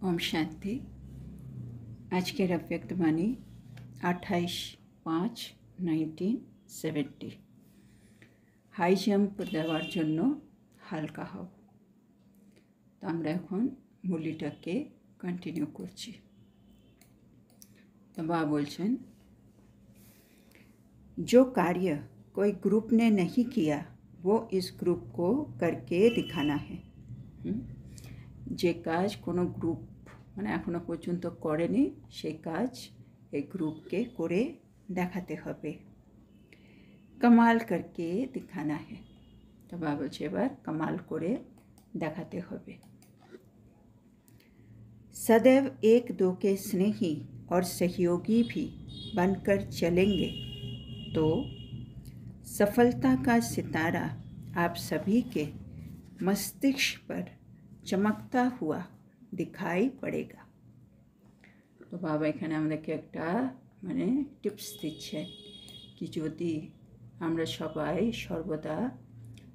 ओम शांति। आज के अव्यक्तवाणी 28/5/1970। High jump देवार जन्य हालका हव। तो आमरा एखन मुरलीटाके कन्टिन्यू करছি। तो बाबा बोलছেন, जो कार्य कोई ग्रुप ने नहीं किया वो इस ग्रुप को करके दिखाना है। যে কাজ কোনো গ্রুপ মানে এখনো পর্যন্ত করেনি সেই কাজ এই গ্রুপকে করে দেখাতে হবে। कमाल करके दिखाना है। तो बाबा বলছে এবার कमाल করে দেখাতে হবে। सदैव एक दो के स्नेही और सहयोगी भी बनकर चलेंगे तो सफलता का सितारा आप सभी के मस्तिष्क पर चमकता हुआ दिखाई पड़ेगा। तो बाबा एखाने आमादेरके एकटा माने टिप्स दिच्छेन कि यदि आमरा सबाई सर्वदा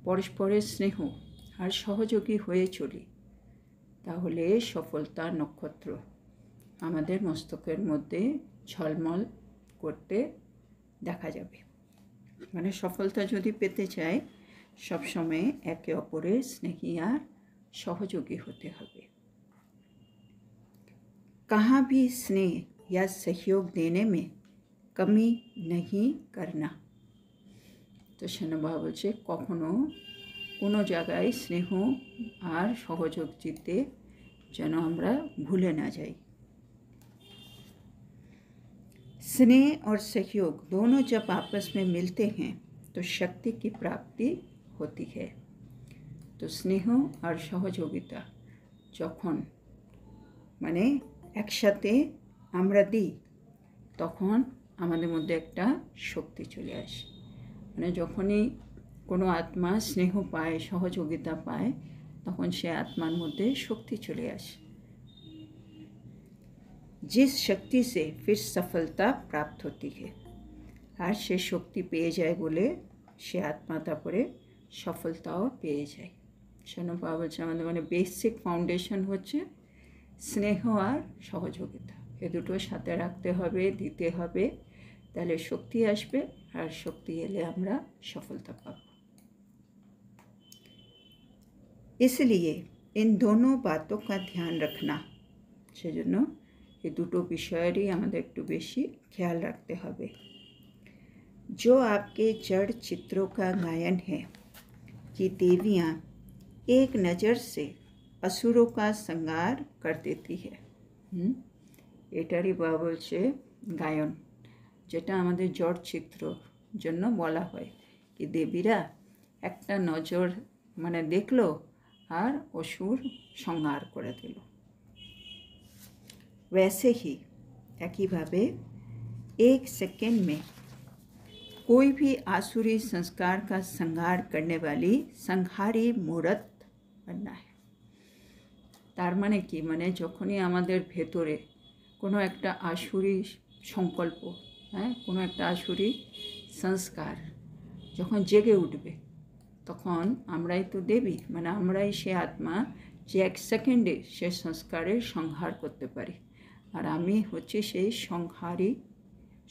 परस्परेर स्नेह और सहयोगी हये चली ताहले सफलतार नक्षत्र आमादेर मस्तकेर मध्य झलमल करते देखा जाबे। माने सफलता यदि पेते चाय सब समय एके अपरेर स्नेही और सहयोगी होते हबे। कहाँ भी स्नेह या सहयोग देने में कमी नहीं करना। तो सेन बाबा बोलছে कखनो कोनो জায়গায় स्नेह और सहयोग দিতে যেন আমরা ভুলে না যাই। स्नेह और सहयोग दोनों जब आपस में मिलते हैं तो शक्ति की प्राप्ति होती है। तो स्नेह और सहयोगिता যখন মানে একসাথে আমরা দিই তখন আমাদের মধ্যে একটা শক্তি চলে আসে। মানে যখনই কোনো আত্মা স্নেহ পায় सहयोगिता পায় তখন সে আত্মার মধ্যে শক্তি চলে আসে। जिस शक्ति से फिर सफलता प्राप्त होती है और से शक्ति পেয়ে যায় বলে সে আত্মা তারপরে সফলতাও পেয়ে যায়। সেজন্য বাবা বলছে আমাদের মানে বেসিক ফাউন্ডেশন হচ্ছে স্নেহ আর সহযোগিতা। এ দুটো সাথে রাখতে হবে, দিতে হবে, তাহলে শক্তি আসবে আর শক্তি এলে আমরা সফলতা পাব। इसलिए इन दोनों बातों का ध्यान रखना। সেজন্য এই দুটো বিষয়েরই আমাদের একটু বেশি খেয়াল রাখতে হবে। जो आपके जड़ चित्रों का गायन है कि देवियाँ एक नज़र से असुरों का संहार कर देती है। एटारी बाबा बोलছে गायन যেটা আমাদের জড় চিত্র জন্য বলা হয় कि দেবীরা একটা নজর মানে দেখলো আর অসুর সংহার করে দিল। वैसे ही একইভাবে एक सेकंड में कोई भी आसुरी संस्कार का संहार करने वाली संहारी मूर्त बनना है। तार माने कि माने যখনই আমাদের ভেতরে কোনো একটা আসুরি সংকল্প কোনো একটা আসুরি সংস্কার যখন জেগে উঠবে তখন আমরাই তো দেবী মানে আমরাই সে আত্মা যে এক সেকেন্ডে সে সংস্কারের সংহার করতে পারি। আর আমি হচ্ছে সেই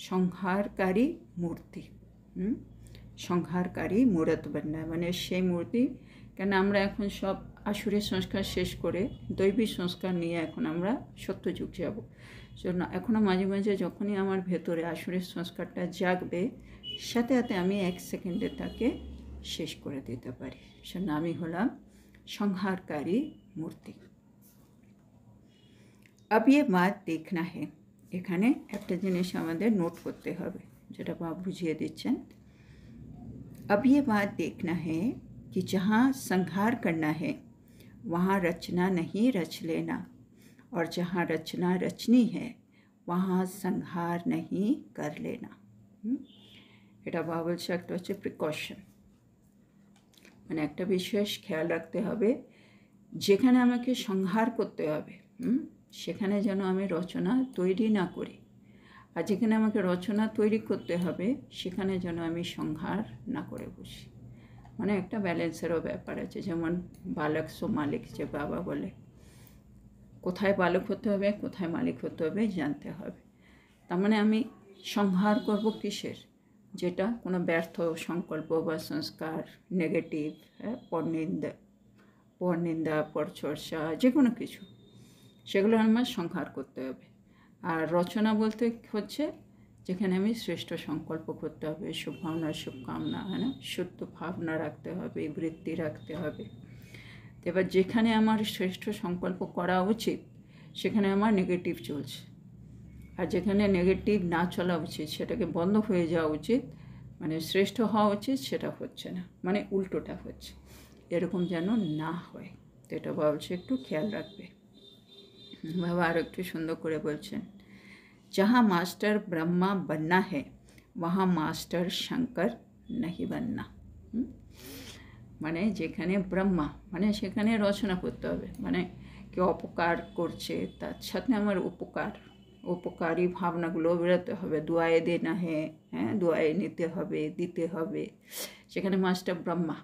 সংহারকারী মূর্তি। সংহারকারী মূরত বান্না মানে সেই মূর্তি। কেন আমরা এখন সব আসুরের সংস্কার শেষ করে দৈবী সংস্কার নিয়ে এখন আমরা সত্যযুগ যাব। জন্য এখনও মাঝে মাঝে যখনই আমার ভেতরে আসুরের সংস্কারটা জাগবে সাথে সাথে আমি এক সেকেন্ডে তাকে শেষ করে দিতে পারি। সেজন্য আমি হলাম সংহারকারী মূর্তি। अब ये बात देखना है। এখানে একটা জিনিস আমাদের নোট করতে হবে যেটা বাবা বুঝিয়ে দিচ্ছেন। अब ये बात देखना है कि जहाँ संहार करना है वहाँ रचना नहीं रच लेना और जहाँ रचना रचनी है वहाँ संहार नहीं कर लेना। এটা বাবা বলছে একটা হচ্ছে প্রিকশন মানে একটা বিশেষ খেয়াল রাখতে হবে যেখানে আমাকে সংহার করতে হবে সেখানে যেন আমি রচনা তৈরি না করি আর যেখানে আমাকে রচনা তৈরি করতে হবে সেখানে যেন আমি সংহার না করে বসি। মানে একটা ব্যালেন্সেরও ব্যাপার আছে। যেমন বালক সো মালিক যে বাবা বলে কোথায় বালক হতে হবে, কোথায় মালিক হতে হবে জানতে হবে। তার মানে আমি সংহার করব কিসের? যেটা কোনো ব্যর্থ সংকল্প বা সংস্কার, নেগেটিভ, পরনিন্দা, পরচর্চা, যে কোনো কিছু, সেগুলো আমার সংহার করতে হবে। আর রচনা বলতে হচ্ছে যেখানে আমি শ্রেষ্ঠ সংকল্প করতে হবে, শুভভাবনা, শুভকামনা, হ্যাঁ না, শুদ্ধ ভাবনা রাখতে হবে, বৃত্তি রাখতে হবে। এবার যেখানে আমার শ্রেষ্ঠ সংকল্প করা উচিত সেখানে আমার নেগেটিভ চলছে, আর যেখানে নেগেটিভ না চলা উচিত সেটাকে বন্ধ হয়ে যাওয়া উচিত, মানে শ্রেষ্ঠ হওয়া উচিত সেটা হচ্ছে না, মানে উল্টোটা হচ্ছে। এরকম যেন না হয়, তো এটা বলছে একটু খেয়াল রাখবে। বাবা আর একটু সুন্দর করে বলছেন, जहाँ मास्टर ब्रह्मा बनना है वहाँ मास्टर शंकर नहीं बनना। মানে যেখানে ব্রহ্মা, মানে সেখানে রচনা করতে হবে, মানে কেউ অপকার করছে তার সাথে আমার উপকারী ভাবনাগুলো বেরোতে হবে। দুয়ায়ে দেনা হ্যাঁ, দুয়ায়ে নিতে হবে, দিতে হবে। সেখানে মাস্টার ব্রহ্মা,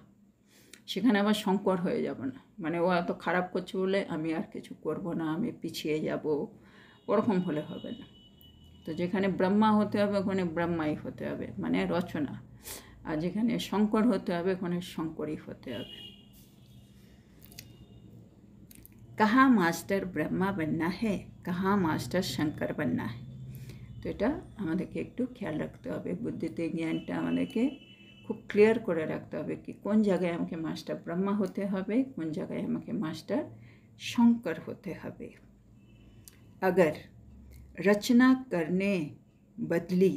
সেখানে আবার শঙ্কর হয়ে যাব না, মানে ও এত খারাপ করছে বলে আমি আর কিছু করব না, আমি পিছিয়ে যাব, ওরকম হলে হবে না। তো যেখানে ব্রহ্মা হতে হবে ওখানে ব্রহ্মাই হতে হবে, মানে রচনা। আর যেখানে শঙ্কর হতে হবে ওখানে শঙ্করই হতে হবে। कहाँ मास्टर ब्रह्मा बनना है, कहाँ मास्टर शंकर बनना है। তো এটা আমাদেরকে একটু খেয়াল রাখতে হবে, বুদ্ধিতে জ্ঞানটা আমাদেরকে খুব ক্লিয়ার করে রাখতে হবে কি কোন জায়গায় আমাকে মাস্টার ব্রহ্মা হতে হবে, কোন জায়গায় আমাকে মাস্টার শঙ্कर होते হবে। अगर रचना करने बदली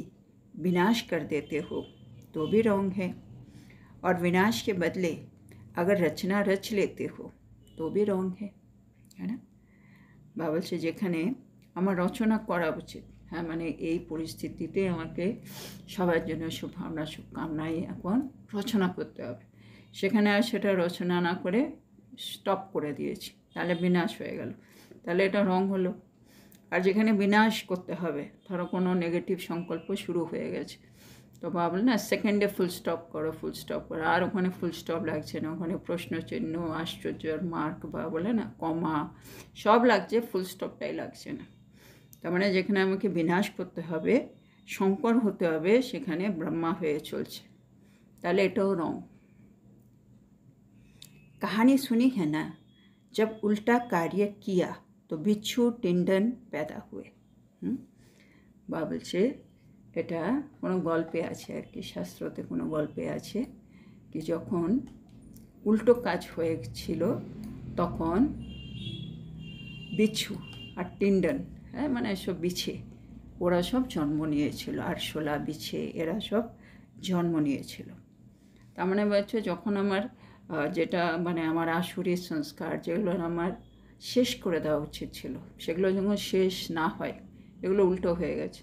विनाश कर देते हो तो भी रॉन्ग है, और विनाश के बदले अगर रचना रच लेते हो तो भी रॉन्ग है, है ना। বা বলছে যেখানে আমার রচনা করা উচিত, হ্যাঁ, মানে এই পরিস্থিতিতে আমাকে সবার জন্য শুভভাবনা, শুভকামনায় এখন রচনা করতে হবে, সেখানে আর সেটা রচনা না করে স্টপ করে দিয়েছি, তাহলে বিনাশ হয়ে গেল, তাহলে এটা রং হলো। আর যেখানে বিনাশ করতে হবে, ধরো কোনো নেগেটিভ সংকল্প শুরু হয়ে গেছে, তো ভাবলে না সেকেন্ডে ফুল স্টপ করো, আর ওখানে ফুল স্টপ লাগছে না, ওখানে প্রশ্নচিহ্ন, আশ্চর্যের মার্ক বা বলে না কমা সব লাগছে, ফুল স্টপটাই লাগছে না। তার মানে যেখানে আমাকে বিনাশ করতে হবে, শঙ্কর হতে হবে, সেখানে ব্রহ্মা হয়ে চলছে, তাহলে এটাও রং। कहानी सुनी है ना, जब उल्टा कार्य किया तो बिच्छू टिंडन पैदा हुए। বা বলছে এটা কোনো গল্পে আছে আর কি, শাস্ত্রতে কোনো গল্পে আছে কি যখন উল্টো কাজ হয়েছিল তখন বিচ্ছু আর টিন্ডন, হ্যাঁ, মানে সব বিছে, ওরা সব জন্ম নিয়েছিল, আরশোলা, বিছে, এরা সব জন্ম নিয়েছিল। তার মানে বলছে যখন আমার যেটা মানে আমার আসুরি সংস্কার যেগুলো আমার শেষ করে দেওয়া উচিত ছিল, সেগুলো যখন শেষ না হয়, এগুলো উল্টো হয়ে গেছে,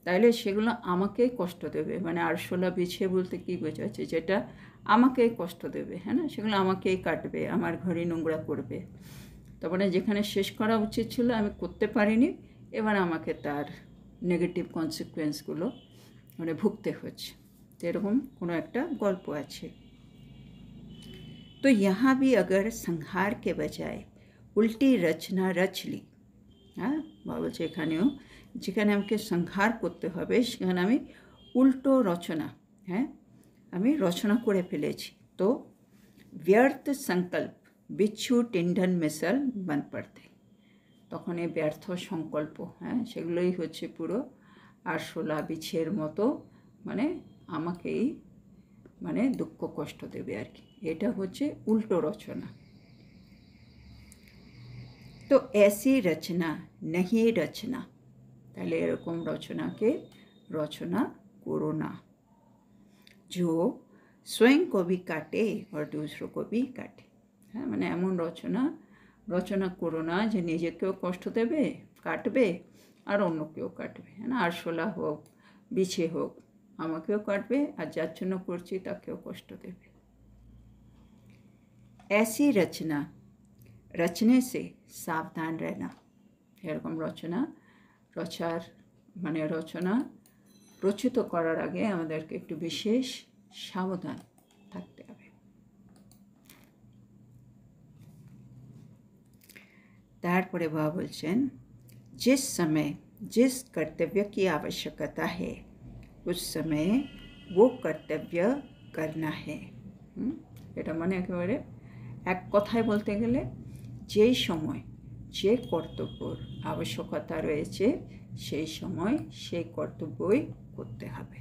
তাইলে সেগুলো আমাকেই কষ্ট দেবে, মানে আরশোলা, বিছে বলতে কী বোঝাচ্ছে, যেটা আমাকেই কষ্ট দেবে, হ্যাঁ না, সেগুলো আমাকেই কাটবে, আমার ঘরে নোংরা করবে। তারপরে যেখানে শেষ করা উচিত ছিল আমি করতে পারিনি, এবার আমাকে তার নেগেটিভ কনসিকুয়েন্সগুলো মানে ভুগতে হচ্ছে। তো এরকম কোনো একটা গল্প আছে। तो यहाँ भी अगर संहार के बजाय उल्टी रचना रच ली, হ্যাঁ, বলছে এখানেও যেখানে আমাকে সংহার করতে হবে সেখানে আমি উল্টো রচনা, হ্যাঁ, আমি রচনা করে ফেলেছি, তো व्यर्थ संकल्प बिच्छू टिंडन मिसल बन पड़ते, তখন এই ব্যর্থ সংকল্প, হ্যাঁ, সেগুলোই হচ্ছে পুরো আরশোলা, বিছের মতো, মানে আমাকেই মানে দুঃখ কষ্ট দেবে আর কি, এটা হচ্ছে উল্টো রচনা। তো ऐसी रचना नहीं रचना, তাহলে এরকম রচনাকে রচনা করো না, जो स्वयं को भी काटे और दूसरों को भी काटे, হ্যাঁ, মানে এমন রচনা করো না যে নিজেকেও কষ্ট দেবে, কাটবে, আর অন্যকেও কাটবে, হ্যাঁ না, আরশোলা হোক, বিছে হোক, আমাকেও কাটবে, আর যার জন্য করছি তাকেও কষ্ট দেবে। ऐसी रचना रचने से सावधान रहना, এরকম রচনা রচিত করার আগে আমাদেরকে একটু বিশেষ সাবধান থাকতে হবে। तारपरे बाबा बोलছেন जिस समय जिस कर्तव्य की आवश्यकता है उस समय वो कर्तव्य करना है। এটা মানে একেবারে এক কথায় বলতে গেলে যেই সময় যে কর্তব্যর আবশ্যকতা রয়েছে সেই সময় সেই কর্তব্যই করতে হবে।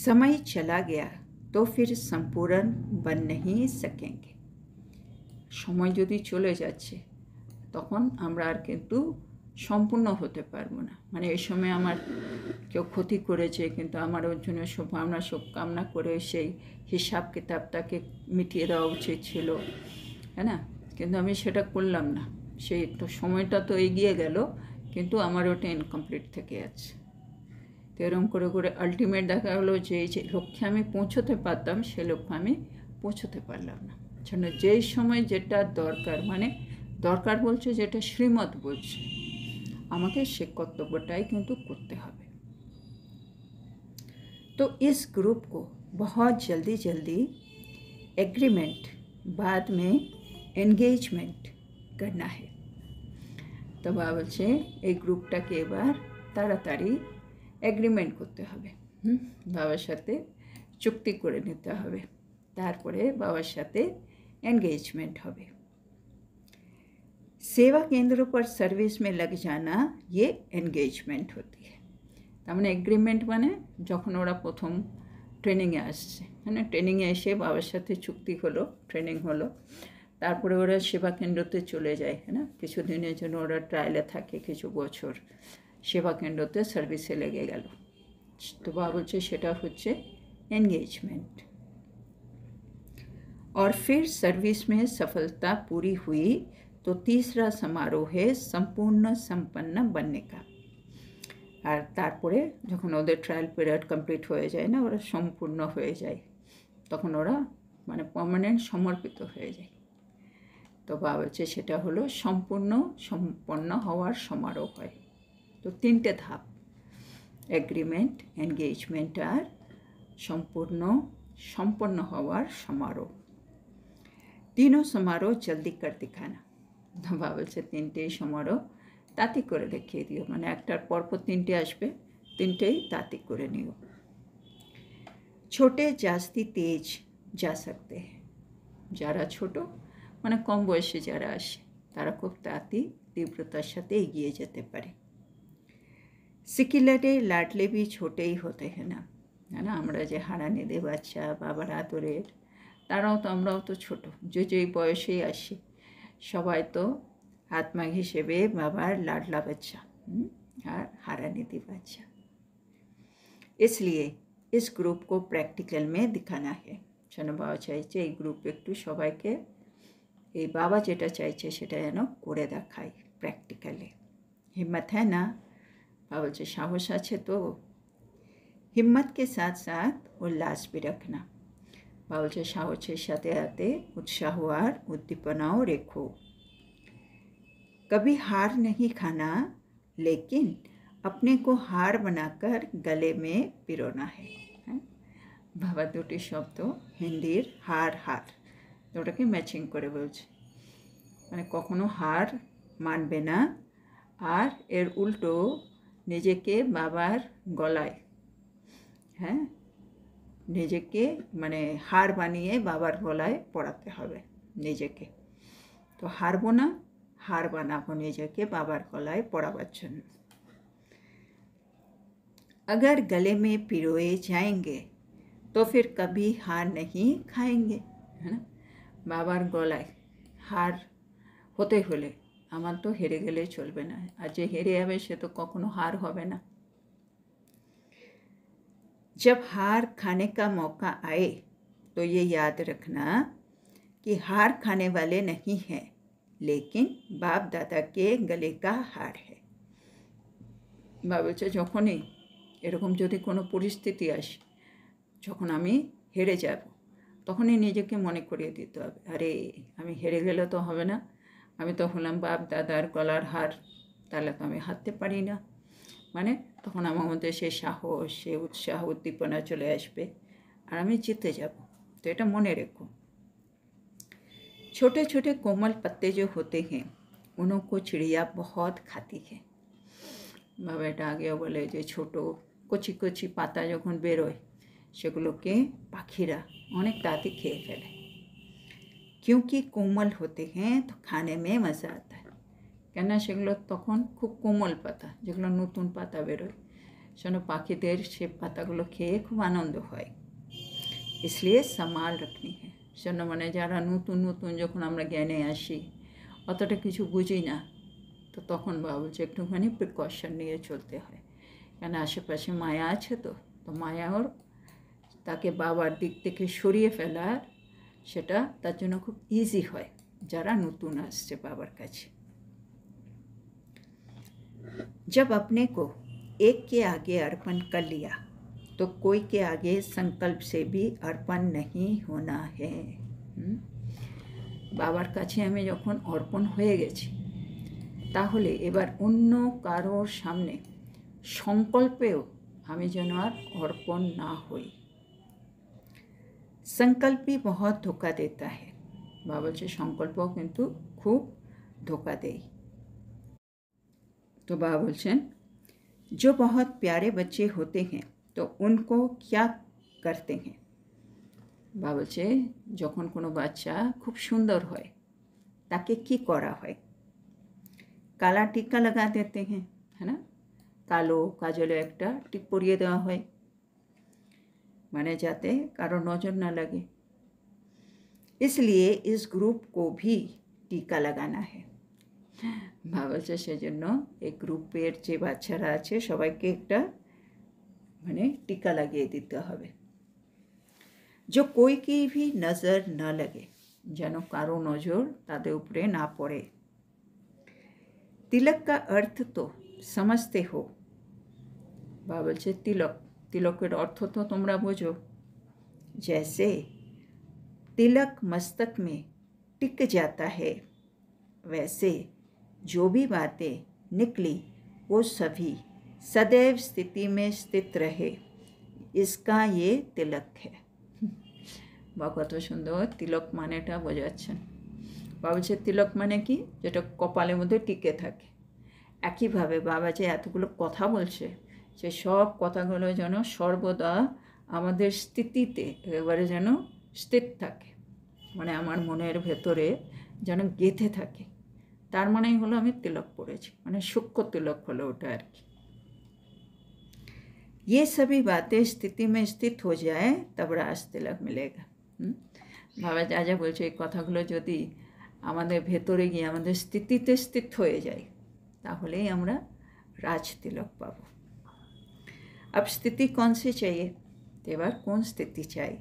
समय चला गया तो फिर संपूर्ण बन नहीं सकेंगे। समय यदि चले যাচ্ছে তখন আমরা আর কিন্তু সম্পূর্ণ হতে পারবো না। মানে এই সময় আমার কেউ ক্ষতি করেছে কিন্তু আমার ওর জন্য শুভকামনা কামনা করে সেই হিসাব কিতাবটাকে মিটিয়ে দেওয়া উচিত ছিল, হ্যাঁ না, কিন্তু আমি সেটা করলাম না। সেই তো সময়টা তো এগিয়ে গেল কিন্তু আমার ওটা ইনকমপ্লিট থেকে আছে। তো এরকম করে করে আলটিমেট দেখা গেলো যে এই যে লক্ষ্যে আমি পৌঁছতে পারতাম সে লক্ষ্যে আমি পৌঁছতে পারলাম না। জন্য যেই সময় যেটা দরকার, মানে দরকার বলছে যেটা শ্রীমত বলছে, আমাকে সে কর্তব্যটাই কিন্তু করতে হবে। तो इस ग्रुप को बहुत जल्दी जल्दी एग्रीमेंट बाद में एंगेजमेंट करना है। तो बाबा বলছে এই গ্রুপটাকে এবার তাড়াতাড়ি এগ্রিমেন্ট করতে হবে, বাবার সাথে চুক্তি করে নিতে হবে, তারপরে বাবার সাথে एंगेजमेंट হবে। सेवा केंद्रों पर सर्विस में लग जाना ये एंगेजमेंट होती है। তার মানে এগ্রিমেন্ট মানে যখন ওরা প্রথম ট্রেনিংয়ে আসছে, মানে ট্রেনিংয়ে এসে বাবার সাথে চুক্তি হলো, ট্রেনিং হলো, তারপরে ওরা সেবা কেন্দ্রতে চলে যায়, হ্যাঁ না, কিছুদিনের জন্য ওরা ট্রায়ালে থাকে, কিছু বছর সেবা কেন্দ্রতে সার্ভিসে লেগে গেল। তো বাবা বলছে সেটা হচ্ছে एंगेजमेंट। और फिर सर्विस में सफलता पूरी हुई तो तीसरा समारोह है संपूर्ण संपन्न बनने का। আর তারপরে যখন ওদের ট্রায়াল পিরিয়ড কমপ্লিট হয়ে যায় না, ওরা সম্পূর্ণ হয়ে যায়, তখন ওরা মানে পার্মানেন্ট সমর্পিত হয়ে যায়। তো বাবা বলছে সেটা হলো সম্পূর্ণ সম্পন্ন হওয়ার সমারোহ হয়। তো তিনটে ধাপ, এগ্রিমেন্ট, এনগেজমেন্ট আর সম্পূর্ণ সম্পন্ন হওয়ার সমারোহ। तीनों समारोह जल्दी कर दिखाना। বাবা বলছে তিনটেই সমারোহ তাঁতি করে দেখিয়ে দিও, মানে একটার পরপর তিনটে আসবে, তিনটেই তাঁতি করে নিও। ছোটে জাস্তি তেজ যা सकते हैं। যারা ছোট মানে কম বয়সে যারা আসে তারা খুব তাঁতি তীব্রতার সাথে এগিয়ে যেতে পারে। সিকিলারে লাডলে भी छोटे ही होते हैं ना, है ना, আমরা যে হারানিদের বাচ্চা বাবার আদরের, তারাও তো আমরাও তো ছোট, যে যেই বয়সেই আসি সবাই তো आत्मा हिसेबे बाबार लाडला बच्चा और हारानिधि बच्चा। इसलिए इस ग्रुप को प्रैक्टिकल में दिखाना है। যেন বাবা চাইছে এই গ্রুপ একটু সবাইকে এই বাবা যেটা চাইছে সেটা যেন করে দেখায় প্র্যাকটিক্যালি। हिम्मत है ना? বাবা বলছে সাহস আছে তো? हिम्मत के साथ साथ उल्लास भी रखना। বাবা বলছে সাহসের সাথে সাথে উৎসাহ আর উদ্দীপনাও রেখো। कभी हार नहीं खाना लेकिन अपने को हार बनाकर गले में पिरोना है। बाबा दुटी शब्द हिंदीर हार हार तो ওটাকে ম্যাচিং করে বলছে, মানে কখনো হার মানবে না আর এর উল্টো নিজেকে বাবার গলায়, হ্যাঁ, নিজেকে মানে হার বানিয়ে বাবার গলায় পড়াতে হবে নিজেকে। তো হারবো না, हार बनाबो निजेके बाबार गलाय पड़ाबार जन्य। अगर गले में पिरोए जाएंगे तो फिर कभी हार नहीं खाएंगे, है ना। बाबार गलाय हार होते होले आमार तो हेरे गेले चलबे ना, और जे हेरे जाबे से तो कखनो हार होबे ना। जब हार खाने का मौका आए तो ये याद रखना कि हार खाने वाले नहीं हैं, लेकिन बाप दादा के गले का हार है। বাবা বলছে যখনই এরকম যদি কোনো পরিস্থিতি আসে যখন আমি হেরে যাব তখনই নিজেকে মনে করিয়ে দিতে হবে, আরে আমি হেরে গেলে তো হবে না, আমি তো হলাম বাপ দাদার গলার হার, তাহলে তো আমি হারতে পারি না। মানে তখন আমার মধ্যে সেই সাহস, সে উৎসাহ উদ্দীপনা চলে আসবে আর আমি জিতে যাব। তো এটা মনে রেখো। छोटे छोटे कोमल पत्ते जो होते हैं उनको चिड़िया बहुत खाती है। বাবা এটা আগেও বলে যে ছোট কচি কচি পাতা যখন বেরোয় সেগুলোকে পাখিরা অনেক তাড়াতাড়ি খেয়ে ফেলে। क्योंकि कोमल होते हैं तो खाने में मज़ा आता है। কেন সেগুলো তখন খুব কোমল পাতা, যেগুলো নতুন পাতা বেরোয় সেন পাখিদের সে পাতাগুলো খেয়ে খুব আনন্দ হয়। इसलिए संभाल रखनी है। সেন মানে যারা নতুন নতুন যখন আমরা জ্ঞানে আসি অতটা কিছু বুঝি না, তো তখন বাবা বলছে একটুখানি প্রিকশন নিয়ে চলতে হয়, কেন আশেপাশে মায়া আছে। তো মায়ার তাকে বাবার দিক থেকে সরিয়ে ফেলার সেটা তার জন্য খুব ইজি হয় যারা নতুন আসছে বাবার কাছে। जब अपने को एक के आगे अर्पण कर लिया तो कोई के आगे संकल्प से भी अर्पण नहीं होना है। বাবার কাছে আমি যখন অর্পণ হয়ে গেছি তাহলে এবার অন্য কারোর সামনে সংকল্পেও আমি যেন আর অর্পণ না হই। संकल्प भी बहुत धोखा देता है। बाबा बच्चे संकल्पों किंतु खूब धोखा दे। तो बाबा बोलছেন जो बहुत प्यारे बच्चे होते हैं तो उनको क्या करते हैं। बाबा বলছে যখন কোনো বাচ্চা খুব সুন্দর হয় তাকে কি করা হয়। काला टीका लगा देते हैं, है ना। कालो काजले एक टिप परिए देवा হয় माने जाते कारो नजर ना लगे। इसलिए इस ग्रुप को भी टीका लगाना है। भावছে সেজন্য এই গ্রুপের যে বাচ্চারা আছে সবাইকে একটা মানে টিকা লাগিয়ে দিতে হবে। जो कोई की भी नज़र न लगे, যেন কারো নজর তাদের উপরে না পড়ে। तिलक का अर्थ तो समझते हो। बाबा বলছে तिलक, तिलकेर अर्थ तो तुमरा बोझो। जैसे तिलक मस्तक में टिक जाता है वैसे जो भी बातें निकली वो सभी सदैव स्थिति में स्थित रहे, इसका ये तिलक है। बाबा कत सुंदर तिलक मानेटा बोझाচ্ছেন। बाबा বলছে तिलक माने कि যেটা কপালের মধ্যে টিকে থাকে। একইভাবে বাবা যে এতগুলো কথা বলছে সে সব কথাগুলো যেন সর্বদা আমাদের স্থিতিতে একেবারে যেন স্থির থাকে, মানে আমার মনের ভেতরে যেন গেঁথে থাকে। তার মানেই হলো আমি তিলক পড়েছি, মানে সূক্ষ্ম তিলক হলো ওটা আর কি। ये सभी बातें स्थिति में स्थित हो जाए तब राज तिलक मिलेगा। বাবা যা যা বলছে এই কথাগুলো যদি আমাদের ভেতরে গিয়ে আমাদের স্থিতিতে স্থিত হয়ে যায় তাহলেই আমরা রাজ তিলক পাবো। अब स्थिति कौन सी चाहिए, এবার কোন স্থিতি চাই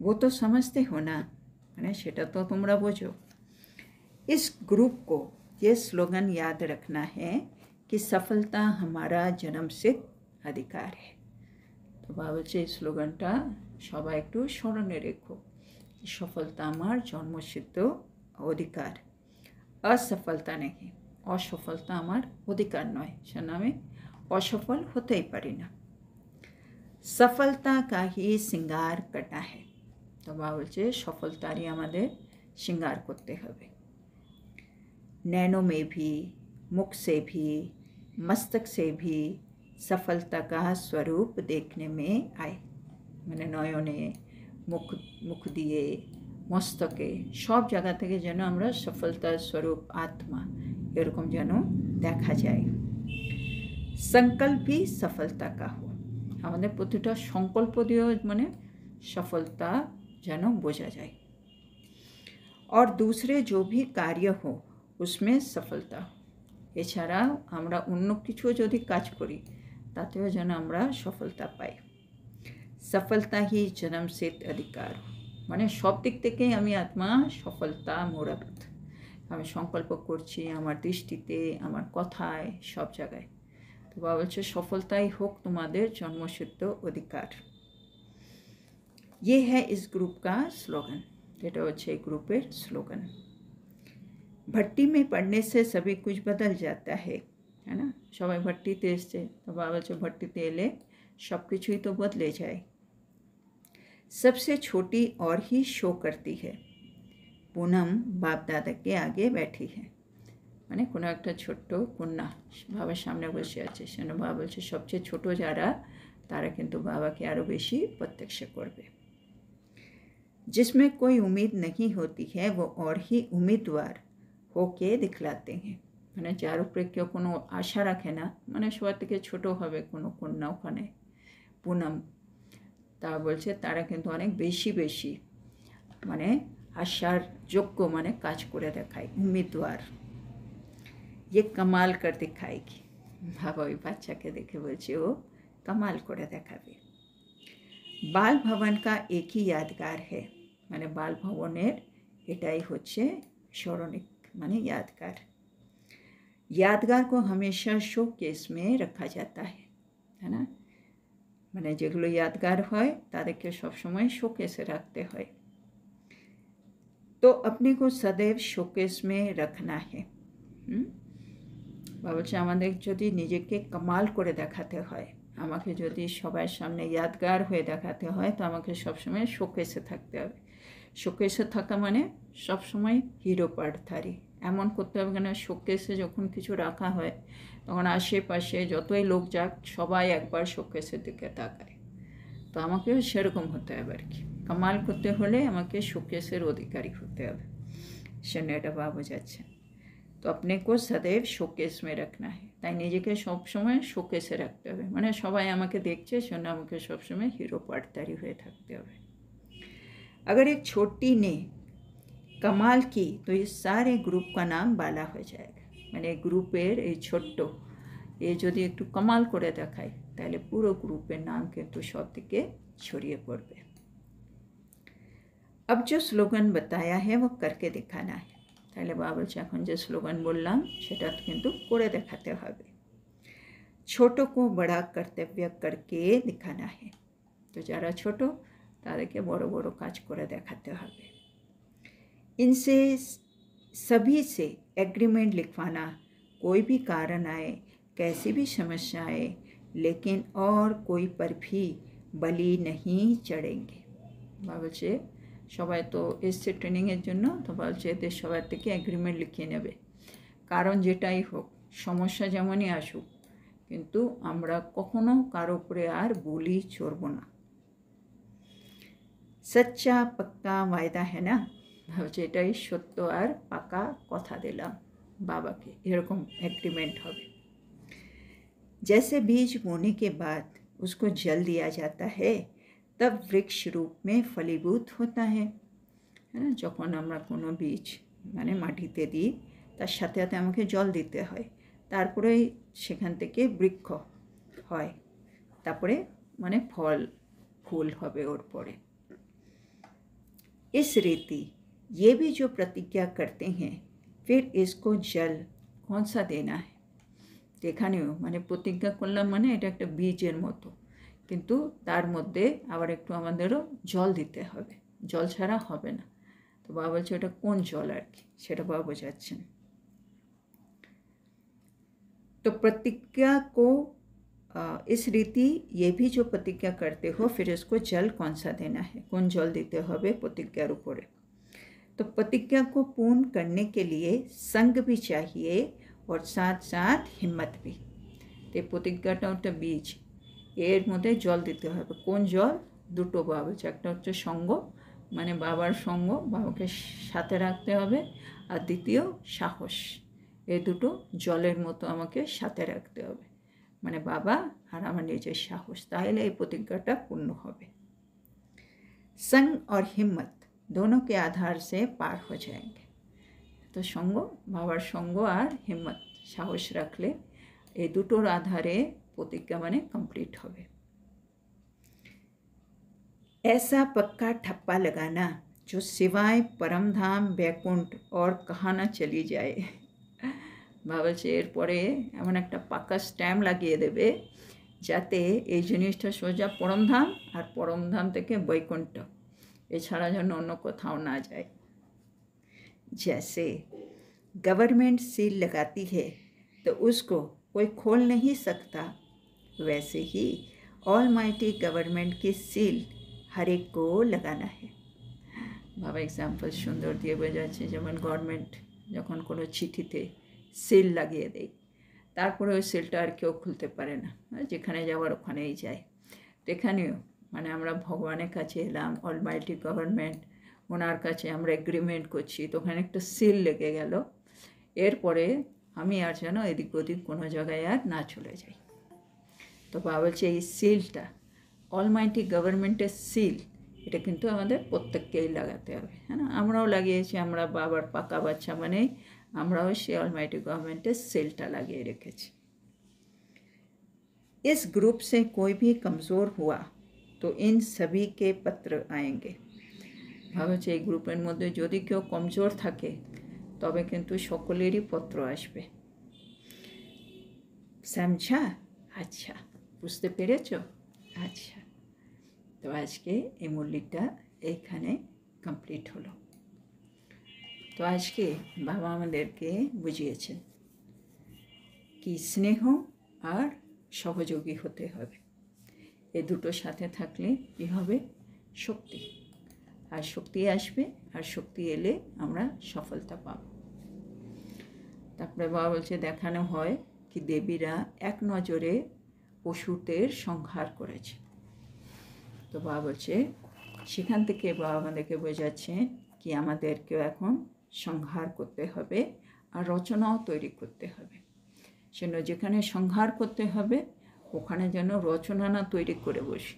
वो तो समझते हो ना, मैंने সেটা তো তোমরা বোঝো। इस ग्रुप को ये स्लोगन याद रखना है कि सफलता हमारा जन्मसिद्ध अधिकार है। तो बाबा বলছে এই স্লোগানটা সবাই একটু স্মরণে রেখো, সফলতা আমার জন্মসিদ্ধ অধিকার, असफलता नहीं, असफलता আমার অধিকার নয়, সেজন্য আমি असफल होतेই পারি না। सफलता का ही श्रृंगार करना है। तो बाबा বলছে সফলতারই আমাদের श्रृंगार করতে হবে। नैनों में भी, मुख से भी, मस्तक से भी सफलता का स्वरूप देखने में आए। मैंने नयने मुख दिए मस्तके सब जगह থেকে যেন আমরা সফলতার স্বরূপ আত্মা এরকম যেন দেখা যায়। संकल्प भी सफलता का हो, আমাদের প্রতিটা সংকল্প দিয়েও মানে সফলতা যেন বোঝা যায়। और दूसरे जो भी कार्य हो उसमें सफलता हो। এছাড়াও আমরা অন্য কিছু যদি কাজ করি তাতেও যেন আমরা সফলতা পাই। सफलता ही जन्मसिद्ध अधिकार, মানে সব দিক থেকেই আমি আত্মা সফলতা মোরাত। আমি সংকল্প করছি আমার দৃষ্টিতে আমার কথায় সব জায়গায়। তো বাবা বলছে সফলতাই হোক তোমাদের জন্মসিদ্ধ অধিকার। ये है इस ग्रुप का स्लोगन, এটা হচ্ছে এই গ্রুপের স্লোগান। भट्टी में पड़ने से सभी कुछ बदल जाता है ना। সবাই ভট্টিতে এসছে, তো বাবা বলছে ভট্টিতে এলে সব কিছুই তো বদলে যায়। सबसे छोटी और ही शो करती है, पूनम बाप दादा के आगे बैठी है, মানে কোনো একটা ছোট্ট কন্যা বাবার সামনে বসে আছে। সেজন্য বাবা বলছে সবচেয়ে ছোট যারা তারা কিন্তু বাবাকে আরও বেশি প্রত্যক্ষ করবে। जिसमें कोई उम्मीद नहीं होती है वो और ही उम्मीदवार होके दिखलाते हैं, মানে যার উপরে কেউ কোনো আশা রাখে না, মানে সবার থেকে ছোটো হবে কোনো কন্যা ওখানে পুনম, তা বলছে তারা কিন্তু অনেক বেশি বেশি মানে আশার যোগ্য মানে কাজ করে দেখায়। উম্মিদওয়ার ये कमाल कर दिखाएगी। বাবা ওই বাচ্চাকে দেখে বলছে ও कमाल করে দেখাবে। বাল ভবন का एक ही यादगार है, মানে বাল ভবনের এটাই হচ্ছে স্মরণিক মানে यादगार। यादगार को हमेशा शो केस में रखा जाता है ना, মানে যেগুলো यादगार হয় তাদেরকে সবসময় শোকেসে রাখতে হয়। तो अपने को सदैव शोकेस में रखना है। বাবা বলছে আমাদের যদি নিজেকে কামাল করে দেখাতে হয়, আমাকে যদি সবার সামনে यादगार হয়ে দেখাতে হয়, তো আমাকে সবসময় শোকেসে থাকতে হবে। শোকেসে থাকা মানে সবসময় হিরো পার্টধারী এমন করতে হবে, কেন শোকেসে যখন কিছু রাখা হয় তখন আশেপাশে যতই লোক যাক সবাই একবার শোকেসের দিকে তাকায়। তো আমাকেও সেরকম হতে হবে আর কি, কামাল করতে হলে আমাকে শোকেসের অধিকারী হতে হবে। সেজন্য এটা বাবা বোঝাচ্ছে। তো अपने को सदैव शोकेस में रखना है, তাই নিজেকে সবসময় শোকেসে রাখতে হবে, মানে সবাই আমাকে দেখছে সেজন্য আমাকে সবসময় হিরো পার্টধারী হয়ে থাকতে হবে। अगर एक छोटी ने कमाल की तो इस सारे ग्रुप का नाम बाला हो जाएगा, মানে গ্রুপের এই ছোট্ট এ যদি একটু कमाल করে দেখায় তাহলে পুরো গ্রুপের নাম কিন্তু সব দিকে ছড়িয়ে পড়বে। अब जो स्लोगन बताया है वो करके दिखाना है, তাহলে বাবা বলছে এখন যে স্লোগান বললাম সেটা কিন্তু করে দেখাতে হবে। ছোটো को बड़ा कर्तव्य करके दिखाना है, তো যারা ছোট তাদেরকে বড় বড় কাজ করে দেখাতে হবে। इनसे सभी से एग्रीमेंट लिखवाना, कोई भी कारण आए कैसी भी समस्या आए लेकिन और कोई पर भी बलि नहीं चढ़ेंगे। বাবা বলছে সবাই তো এসছে ট্রেনিংয়ের জন্য, তো বলছে এদের সবার থেকে এগ্রিমেন্ট লিখিয়ে নেবে, কারণ যেটাই হোক সমস্যা যেমনই আসুক কিন্তু আমরা কখনো কারো উপরে আর বলি চড়ব না। सच्चा पक्का वायदा है ना, ভাবছে এটাই সত্য আর পাকা কথা দিলাম বাবাকে, এরকম এগ্রিমেন্ট হবে। जैसे बीज बोने के बाद उसको जल दिया जाता है तब वृक्ष रूप में फलीभूत होता है ना, যখন আমরা কোনো বীজ মানে মাটিতে দিই তার সাথে সাথে আমাকে জল দিতে হয়, তারপরেই সেখান থেকে বৃক্ষ হয়, তারপরে মানে ফল ফুল হবে ওর পরে। इस रीति ये भी जो प्रतिज्ञा करते हैं फिर इसको जल कौन सा देना है, এখানেও মানে প্রতিজ্ঞা করলাম মানে এটা একটা বীজের মতো, কিন্তু তার মধ্যে আবার একটু আমাদেরও জল দিতে হবে, জল ছাড়া হবে না। তো বাবা বলছে ওটা কোন জল আর কি, সেটা বাবা বোঝাচ্ছেন। तो प्रतिज्ञा को इस रीति ये भी जो प्रतिज्ञा करते हो फिर इसको जल कौन सा देना है, कौन जल देते হবে प्रतिज्ञार উপরে। तो प्रतिज्ञा को पूर्ण करने के लिए संग भी चाहिए और साथ साथ हिम्मत भी। तो प्रतिज्ञाটা একটা বীজ, এর মধ্যে জল দিতে হবে, কোন জল দুটো বাবা বলছে, একটা হচ্ছে সঙ্গ মানে বাবার সঙ্গ বাবাকে সাথে রাখতে হবে, আর দ্বিতীয় সাহস, এই দুটো জলের মতো আমাকে সাথে রাখতে হবে, মানে বাবা আর আমার নিজের সাহস, তাহলে এই প্রতিজ্ঞাটা পূর্ণ হবে। संग और हिम्मत दोनों के आधार से पार हो जाएंगे। तो সঙ্গ বাবার সঙ্গ আর হিম্মত সাহস রাখলে এই দুটোর আধারে প্রতিজ্ঞা মানে কমপ্লিট হবে। ऐसा पक्का ठप्पा लगाना जो सिवाय परमधाम वैकुंठ और कहाँ ना चली जाए। বাবা বলছে এরপরে এমন একটা পাকা স্ট্যাম্প লাগিয়ে দেবে যাতে এই জিনিসটা সোজা পরমধাম আর পরমধাম থেকে বৈকুণ্ঠ এছাড়া যেন অন্য কোথাও না যায়। जैसे गवर्नमेंट सील लगाती है तो उसको कोई खोल नहीं सकता, वैसे ही ऑलमाइटी गवर्नमेंट की सील हर एक को लगाना है। বাবা এক্সাম্পল সুন্দর দিয়ে বোঝাচ্ছে, যেমন গভর্নমেন্ট যখন কোনো চিঠিতে সিল লাগিয়ে দেয়, তারপরে ওই সিলটা আর কেউ খুলতে পারে না, যেখানে যাওয়ার ওখানেই যায়। তো এখানেও মানে আমরা ভগবানের কাছে এলাম, অলমাইটি গভর্নমেন্ট, ওনার কাছে আমরা এগ্রিমেন্ট করছি, তো ওখানে একটা সিল লেগে গেল। এরপরে আমি আর যেন এদিক ওদিক কোনো জায়গায় আর না চলে যাই। তো বাবা বলছে এই সিলটা, অলমাইটি গভর্নমেন্টের সিল, এটা কিন্তু আমাদের প্রত্যেককেই লাগাতে হবে, হ্যাঁ না? আমরাও লাগিয়েছি, আমরা বাবার পাকা বাচ্চা মানেই আমরাও সেই অলমাইটি गवर्नमेंट सेल्टा लगे रखे। इस ग्रुप से कोई भी कमज़ोर हुआ तो इन सभी के पत्र आएंगे। ভাবছে এই গ্রুপের মধ্যে যদি কেউ কমজোর থাকে তবে কিন্তু সকলেরই পত্র আসবে। समझा? আচ্ছা, বুঝতে পেরেছো? আচ্ছা, তো আজকে এই মুরলিটা এইখানে কমপ্লিট হলো। তো আজকে বাবা আমাদেরকে বুঝিয়েছেন কি স্নেহ আর সহযোগী হতে হবে। এই দুটো সাথে থাকলে কী হবে? শক্তি, আর শক্তি আসবে, আর শক্তি এলে আমরা সফলতা পাব। তারপরে বাবা বলছে দেখানো হয় কি দেবীরা এক নজরে অসুরদের সংহার করেছে। তো বাবা বলছে সেখান থেকে বাবা আমাদেরকে বোঝাচ্ছে কি আমাদেরকেও এখন সংহার করতে হবে আর রচনাও তৈরি করতে হবে। সেজন্য যেখানে সংহার করতে হবে ওখানে যেন রচনা না তৈরি করে বসি,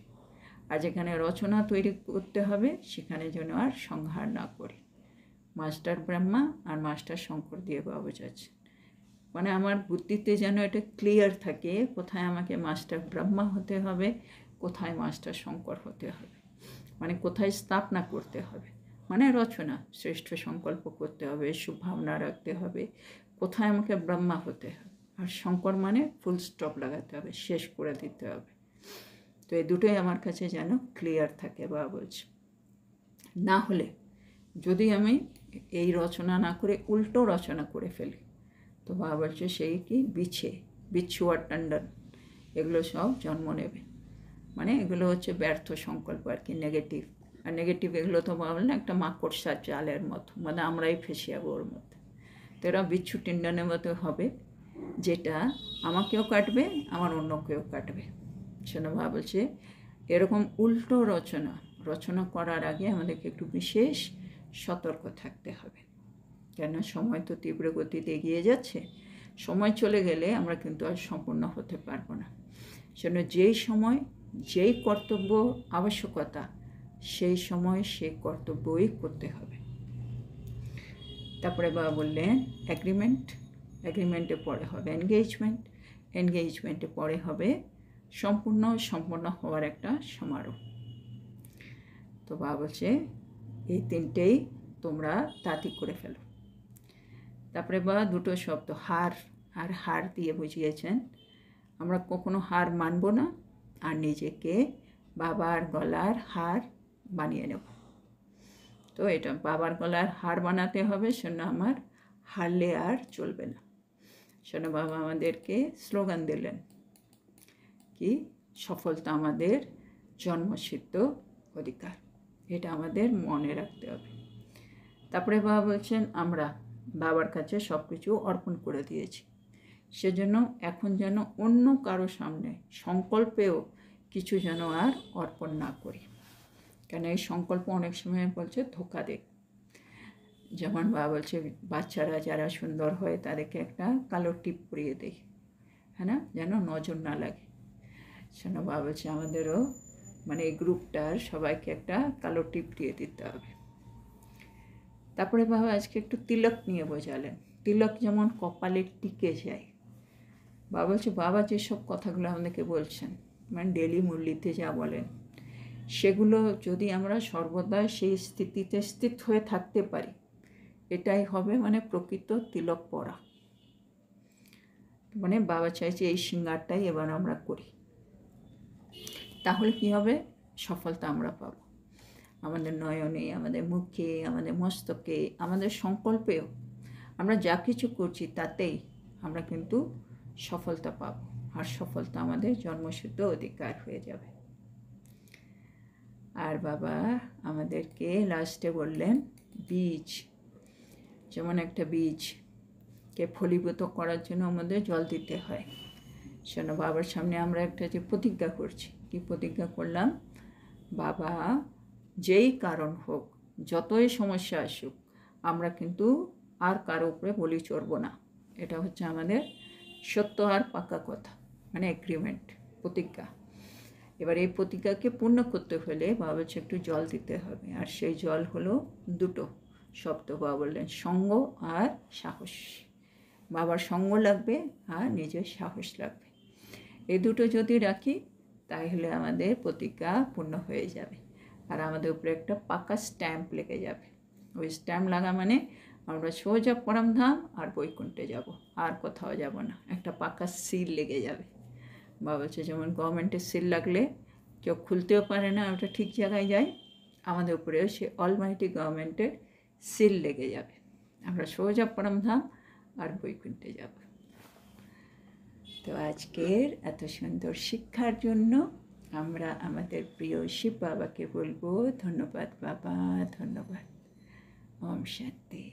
আর যেখানে রচনা তৈরি করতে হবে সেখানে যেন আর সংহার না করি। মাস্টার ব্রহ্মা আর মাস্টার শঙ্কর দিয়ে বাবা বোঝাচ্ছে, মানে আমার বুদ্ধিতে যেন এটা ক্লিয়ার থাকে কোথায় আমাকে মাস্টার ব্রহ্মা হতে হবে, কোথায় মাস্টার শঙ্কর হতে হবে, মানে কোথায় স্থাপনা করতে হবে, মানে রচনা শ্রেষ্ঠ সংকল্প করতে হবে, শুভভাবনা রাখতে হবে, কোথায় আমাকে ব্রহ্মা হতে হবে, আর শঙ্কর মানে ফুল স্টপ লাগাতে হবে, শেষ করে দিতে হবে। তো এই দুটোই আমার কাছে যেন ক্লিয়ার থাকে বাবা বলছে। না হলে যদি আমি এই রচনা না করে উল্টো রচনা করে ফেলি তো বাবা বলছে সেই কি বিচ্ছু আর টন্ডন এগুলো সব জন্ম নেবে, মানে এগুলো হচ্ছে ব্যর্থ সংকল্প আর কি, নেগেটিভ। আর নেগেটিভ এগুলো তো বাবা বললেন একটা মাকড়সার জালের মতো, মানে আমরাই ফেসে যাবো ওর মধ্যে। তো এরা বিচ্ছু টিন্ডনের মতো হবে, যেটা আমাকেও কাটবে আমার অন্য কেউ কাটবে। সেটা বাবা বলছে এরকম উল্টো রচনা করার আগে আমাদেরকে একটু বিশেষ সতর্ক থাকতে হবে, কেন সময় তো তীব্র গতিতে এগিয়ে যাচ্ছে, সময় চলে গেলে আমরা কিন্তু আর সম্পূর্ণ হতে পারবো না। সেজন্য যেই সময় যেই কর্তব্য আবশ্যকতা সেই সময় সেই কর্তব্যই করতে হবে। তারপরে বাবা বললেন এগ্রিমেন্টে পরে হবে এনগেজমেন্টে পরে হবে সম্পূর্ণ হওয়ার একটা সমারোহ। তো বাবা বলছে এই তিনটেই তোমরা তাঁতি করে ফেলো। তারপরে বাবা দুটো শব্দ হার দিয়ে বুঝিয়েছেন আমরা কখনো হার মানব না, আর নিজেকে বাবার গলার হার বানিয়ে নেব। তো এটা বাবার গলার হার বানাতে হবে, সেজন্য আমার হারলে আর চলবে না। সেজন্য বাবা আমাদেরকে স্লোগান দিলেন কি সফলতা আমাদের জন্মসিদ্ধ অধিকার, এটা আমাদের মনে রাখতে হবে। তারপরে বাবা বলছেন আমরা বাবার কাছে সব কিছু অর্পণ করে দিয়েছি, সেজন্য এখন যেন অন্য কারো সামনে সংকল্পেও কিছু যেন আর অর্পণ না করি, কেন এই সংকল্প অনেক সময় বলছে ধোকা দেয়। যেমন বাবা বলছে বাচ্চারা যারা সুন্দর হয় তাদেরকে একটা কালো টিপ পরিয়ে দেয়, হ্যাঁ না, যেন নজর না লাগে। সেজন্য বাবা বলছে আমাদেরও মানে এই গ্রুপটার সবাইকে একটা কালো টিপ দিয়ে দিতে হবে। তারপরে বাবা আজকে একটু তিলক নিয়ে বোঝালেন, তিলক যেমন কপালে টিকে যায়। বাবা বলছে বাবা যেসব কথাগুলো আমাদেরকে বলছেন মানে ডেলি মুরলিতে যা বলেন সেগুলো যদি আমরা সর্বদা সেই স্থিতিতে স্থিত হয়ে থাকতে পারি, এটাই হবে মানে প্রকৃত তিলক পরা। মানে বাবা চাইছে এই শৃঙ্গারটাই এবার আমরা করি, তাহলে কী হবে? সফলতা আমরা পাব আমাদের নয়নে, আমাদের মুখে, আমাদের মস্তকে, আমাদের সংকল্পেও। আমরা যা কিছু করছি তাতেই আমরা কিন্তু সফলতা পাব, আর সফলতা আমাদের জন্মসিদ্ধ অধিকার হয়ে যাবে। আর বাবা আমাদেরকে লাস্টে বললেন বীজ, যেমন একটা বীজকে ফলীভূত করার জন্য আমাদের জল দিতে হয়। শোনো, বাবার সামনে আমরা একটা যে প্রতিজ্ঞা করছি, কি প্রতিজ্ঞা করলাম? বাবা যেই কারণ হোক, যতই সমস্যা আসুক, আমরা কিন্তু আর কারো উপরে বলি চড়ব না। এটা হচ্ছে আমাদের সত্য আর পাকা কথা, মানে এগ্রিমেন্ট, প্রতিজ্ঞা। এবার এই প্রতিজ্ঞাকে পূর্ণ করতে হলে বাবা হচ্ছে একটু জল দিতে হবে, আর সেই জল হলো দুটো শব্দ। বাবা বললেন সঙ্গ আর সাহস। বাবার সঙ্গ লাগবে আর নিজের সাহস লাগবে। এই দুটো যদি রাখি তাহলে আমাদের প্রতিজ্ঞা পূর্ণ হয়ে যাবে, আর আমাদের উপরে একটা পাকা স্ট্যাম্প লেগে যাবে। ওই স্ট্যাম্প লাগা মানে আমরা সোজা পরমধাম আর বৈকুণ্ঠে যাব, আর কোথাও যাব না। একটা পাকা সিল লেগে যাবে। বাবা বলছে যেমন গভর্নমেন্টের সিল লাগলে কেউ খুলতেও পারে না, ওটা ঠিক জায়গায় যায়, আমাদের উপরেও সে অলমাইটি গভর্নমেন্টের সিল লেগে যাবে। আমরা সোজা পরমধাম আর বৈকুণ্ঠে যাব। তো আজকের এত সুন্দর শিক্ষার জন্য আমরা আমাদের প্রিয় শিব বাবাকে বলবো ধন্যবাদ বাবা, ধন্যবাদ। ওম শান্তি।